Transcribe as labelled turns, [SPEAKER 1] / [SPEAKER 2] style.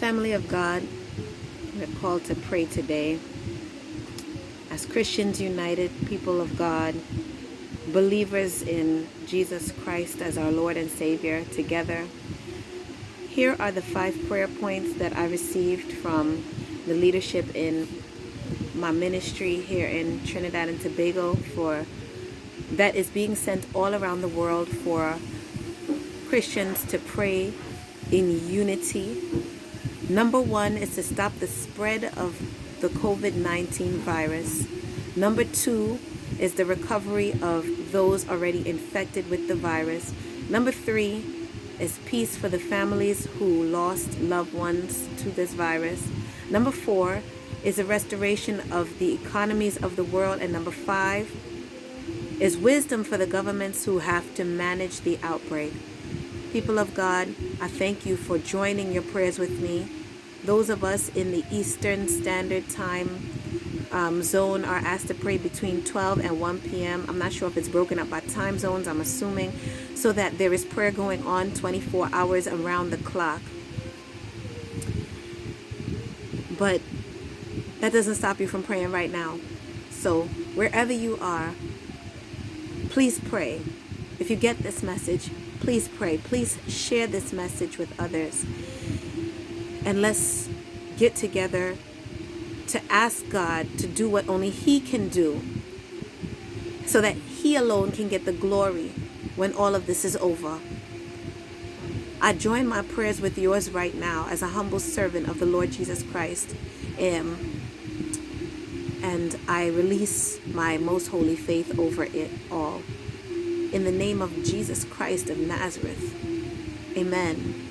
[SPEAKER 1] Family of God, we're called to pray today. As Christians united, people of God, believers in Jesus Christ as our Lord and Savior together, here are the 5 prayer points that I received from the leadership in my ministry here in Trinidad and Tobago that is being sent all around the world for Christians to pray in unity. Number 1 is to stop the spread of the COVID-19 virus. Number 2 is the recovery of those already infected with the virus. Number 3 is peace for the families who lost loved ones to this virus. Number 4 is the restoration of the economies of the world. And number 5 is wisdom for the governments who have to manage the outbreak. People of God, I thank you for joining your prayers with me. Those of us in the Eastern Standard Time zone are asked to pray between 12 and 1 p.m. I'm not sure if it's broken up by time zones, I'm assuming, so that there is prayer going on 24 hours around the clock. But that doesn't stop you from praying right now. So wherever you are, please pray. If you get this message, please pray. Please share this message with others. And let's get together to ask God to do what only He can do, so that He alone can get the glory when all of this is over. I join my prayers with yours right now as a humble servant of the Lord Jesus Christ. And I release my most holy faith over it all. In the name of Jesus Christ of Nazareth. Amen.